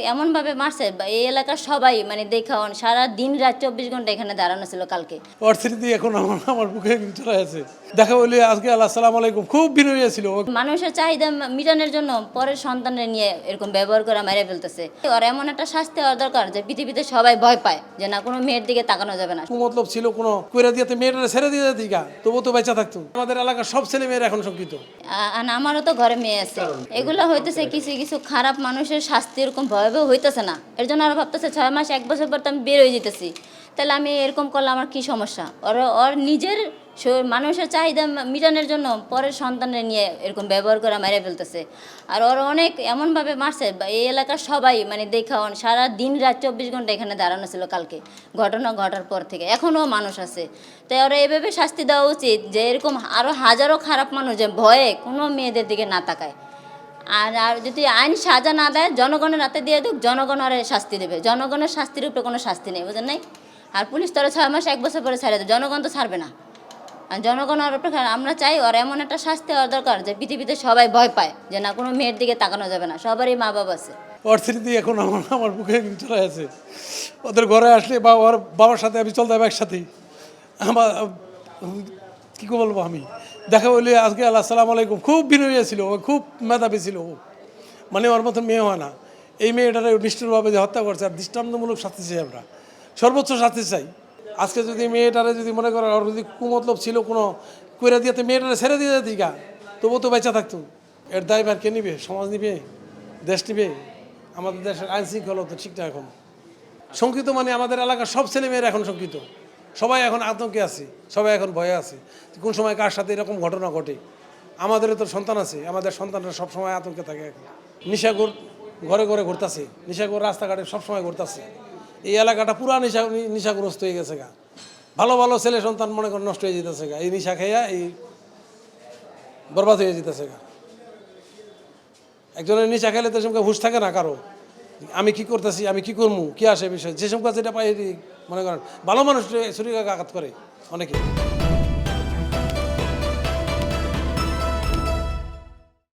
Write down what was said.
এমনভাবে মারছে এই এলাকার সবাই মানে দেখা সারা দিন রাত 24 ঘন্টা এখানে দাঁড়ানো ছিল কালকে। ওর স্মৃতি এখন আমার বুকে চলে আছে। দেখা বলি আজকে আসসালামু আলাইকুম খুব ভিড় হয়েছিল। মানুষের চাহিদা মিটানোর জন্য পরের সন্তানের নিয়ে এরকম ব্যবহার করে মেরে ফেলতেছে। ওর এমন একটা শাস্তি হওয়ার দরকার যে পৃথিবীতে সবাই ভয় পায় যে না কোনো মেয়ের দিকে তাকানো যাবে না। মতলব ছিল কোনো কইরা দিতে মেয়েটা ছেড়ে দিয়ে দিকা তবু তো বেঁচে থাকতো। আমাদের এলাকার সব ছেলে মেয়েরা এখন শঙ্কিত। আর আমারও তো ঘরে মেয়ে আছে। এগুলো হইতেছে কিছু কিছু খারাপ মানুষের শাস্তি এরকম ভয়াবহ হইতেছে না, এর জন্য আর ভাবতেছে 6 মাস 1 বছর পর তো আমি বের হয়ে যেতেছি, তাহলে আমি এরকম করলে আমার কি সমস্যা? ওর নিজের মানুষের চাহিদা মিটানোর জন্য পরের সন্তানের নিয়ে এরকম ব্যবহার করে মেরে ফেলতেছে। আর ওর অনেক এমনভাবে মারছে এই এলাকার সবাই মানে দেখা সারা দিন রাত 24 ঘন্টা এখানে দাঁড়ানো ছিল কালকে ঘটনা ঘটার পর থেকে। এখনও মানুষ আছে, তাই ওরা এভাবে শাস্তি দেওয়া উচিত যে এরকম আরও হাজারো খারাপ মানুষ যে ভয়ে কোনো মেয়েদের দিকে না তাকায়। আর যদি আইন সাজা না দেয় জনগণের হাতে দিয়ে দেখ, জনগণ ওরে শাস্তি দেবে। জনগণের শাস্তির উপরে কোনো শাস্তি নেই, বুঝেন নাই? আর পুলিশ তো 6 মাস 1 বছর পরে ছেড়ে দেবে, জনগণ তো ছাড়বে না। আর জনগণ ওর উপরে আমরা চাই ওর এমন একটা শাস্তি হওয়ার দরকার যে পৃথিবীতে সবাই ভয় পায় যে না কোনো মেয়ের দিকে তাকানো যাবে না, সবারই মা বাবা আছে। ওর স্মৃতি এখন আমার বুকে চলে আছে। ওদের ঘরে আসলে বা ওর বাবার সাথে আমি চলতাম একসাথেই। আমার কী বলবো আমি, দেখা বলি আজকে আসসালামু আলাইকুম খুব ভিড় হয়েছিল। ও খুব মেধাবী ছিল, ও মানে ওর মতন মেয়ে হয় না। এই মেয়েটারে নিষ্ঠুরভাবে যে হত্যা করছে, আর দৃষ্টান্তমূলক শাস্তি চাই, আমরা সর্বোচ্চ শাস্তি চাই। আজকে যদি মেয়েটারে যদি মনে করো ওর যদি কুমতলব ছিল কোনো কইরা দিতে মেয়েটারে ছেড়ে দিয়ে দিকা তবু তো বেঁচে থাকতো। এর দায়ভার কে নিবে? সমাজ নিবে? দেশ নিবে? আমাদের দেশের আইন শৃঙ্খলা তো ঠিকঠাক এখন শঙ্কিত। মানে আমাদের এলাকার সব ছেলে মেয়েরা এখন শঙ্কিত, সবাই এখন আতঙ্কে আছে, সবাই এখন ভয়ে আছে কোন সময় কার সাথে এরকম ঘটনা ঘটে। আমাদেরও তো সন্তান আছে, আমাদের সন্তানরা সবসময় আতঙ্কে থাকে। এখন নিশাগর ঘরে ঘরে ঘুরতেছে, নিশাগর রাস্তাঘাটে সবসময় ঘুরতেছে। এই এলাকাটা পুরা নিশাগ্রস্ত হয়ে গেছে গা। ভালো ভালো ছেলে সন্তান মনে করেন নষ্ট হয়ে যেতেছে গা, এই নিশা খাইয়া এই বরবাদ হয়ে যেতেছে গা। একজনের নিশা খাইলে তো সেরকম হুঁশ থাকে না কারো, আমি কি করতেছি, আমি কি করবো, কি আসে বিষয়। যেসব কাজ এটা পাই মনে করেন ভালো মানুষ শরীরে আঘাত করে অনেকে।